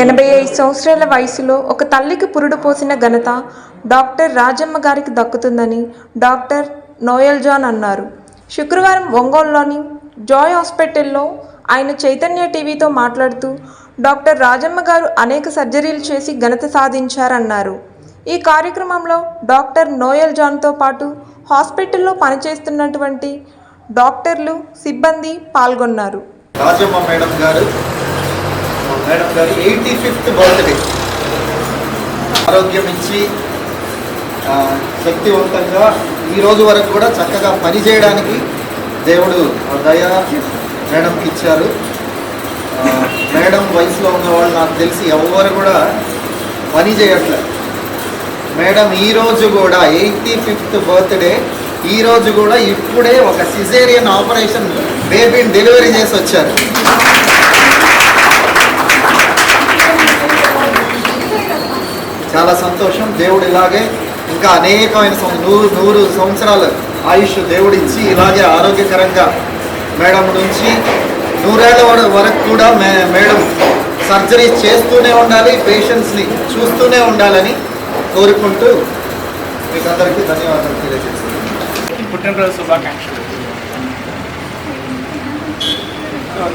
85 సంవత్సరాల వయసులో ఒక తల్లికి పురుడు పోసిన ఘనత డాక్టర్ రాజమ్మ గారికి దక్కుతుందని డాక్టర్ నోయల్ జాన్ అన్నారు. శుక్రవారం ఒంగోలులోని జాయ్ హాస్పిటల్లో ఆయన చైతన్య టీవీతో మాట్లాడుతూ డాక్టర్ రాజమ్మ గారు అనేక సర్జరీలు చేసి ఘనత సాధించారన్నారు. ఈ కార్యక్రమంలో డాక్టర్ నోయల్ జాన్తో పాటు హాస్పిటల్లో పనిచేస్తున్నటువంటి డాక్టర్లు, సిబ్బంది పాల్గొన్నారు. రాజమ్మ మేడం గారు 85th బర్త్డే. ఆరోగ్యం ఇచ్చి శక్తివంతంగా ఈ రోజు వరకు కూడా చక్కగా పనిచేయడానికి దేవుడు దయ మేడంకి ఇచ్చారు. మేడం వయసులో ఉన్న వాళ్ళు నాకు తెలిసి ఎవరు కూడా పని చేయట్లేదు. మేడం ఈరోజు కూడా 85th బర్త్డే, ఈరోజు కూడా ఇప్పుడే ఒక సిజేరియన్ ఆపరేషన్ బేబీని డెలివరీ చేసి వచ్చారు. చాలా సంతోషం. దేవుడు ఇలాగే ఇంకా అనేకమైన 100 సంవత్సరాలు ఆయుష్ దేవుడిచ్చి ఇలాగే ఆరోగ్యకరంగా మేడం నుంచి 100 ఏళ్ల వరకు కూడా మేడం సర్జరీ చేస్తూనే ఉండాలి, పేషెంట్స్ని చూస్తూనే ఉండాలని కోరుకుంటూ మీకు అందరికీ ధన్యవాదాలు తెలియజేస్తున్నాను. పుట్టినరోజు శుభాకాంక్షలు.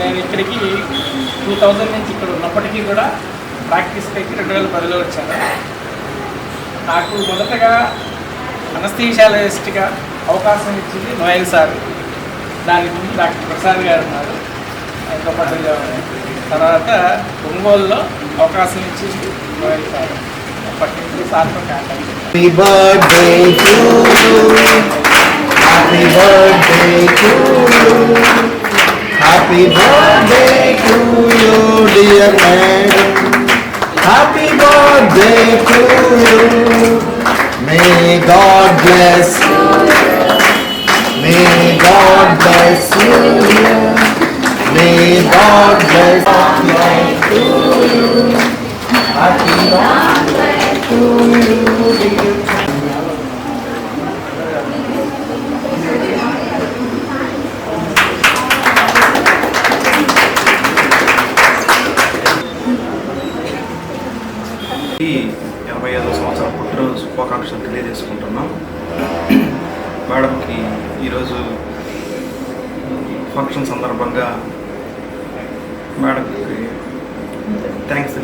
నేను ఇక్కడికి 2000 నుంచి ఇక్కడ ఉన్నప్పటికీ కూడా ప్రాక్టీస్కి 2010లో వచ్చాను. నాకు మొదటగా అనస్థీషియాలజిస్ట్గా అవకాశం ఇచ్చింది నోయల్ సార్. దాని ముందు డాక్టర్ ప్రసాద్ గారు ఉన్నారు, ఆయనతో పాటు తర్వాత ఒంగోలులో అవకాశం ఇచ్చింది నోయల్ సార్. అప్పటి నుంచి సార్తో contact. Happy birthday to you, dear madam. Happy birthday to you. May God bless you. May God bless you. May God bless you. Happy birthday to you, dear. ఈ 85వ సంవత్సరం పుట్టినరోజు శుభాకాంక్షలు తెలియజేసుకుంటున్నాం. మేడంకి ఈరోజు ఫంక్షన్ సందర్భంగా మేడంకి థ్యాంక్స్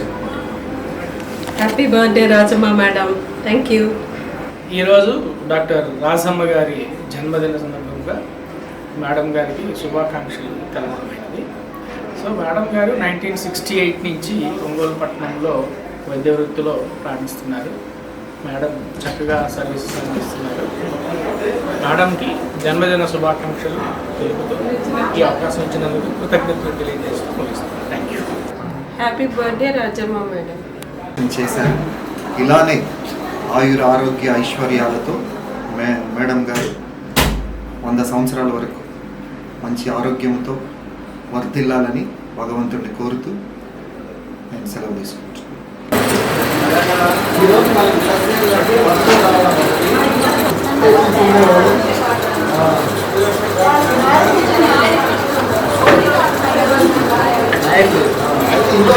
చెప్పుకుంటున్నాం. Happy birthday Rajamma madam. Thank you. ఈరోజు డాక్టర్ రాజమ్మ గారి జన్మదిన సందర్భంగా మేడం గారికి శుభాకాంక్షలు తెలపమైనది. సో మేడం గారు 1968 నుంచి ఒంగోలు పట్టణంలో వైద్య వృత్తిలో ప్రారంభిస్తున్నారు. మేడం చక్కగా సర్వీసెస్ అందిస్తున్నారు. మేడంకి జన్మదిన శుభాకాంక్షలు తెలుపుతూ ఈ అవకాశం ఇచ్చినందుకు కృతజ్ఞతలు తెలియజేస్తూ ముగిస్తున్నాను. Thank you. Happy birthday Rajamma madam. చేశారు. ఇలానే ఆయుర ఆరోగ్య ఐశ్వర్యాలతో మేడం గారు 100 సంవత్సరాల వరకు మంచి ఆరోగ్యంతో వర్ధిల్లాలని భగవంతుడిని కోరుతూ నేను సెలవు తీసుకుంటున్నాను. ఇంకో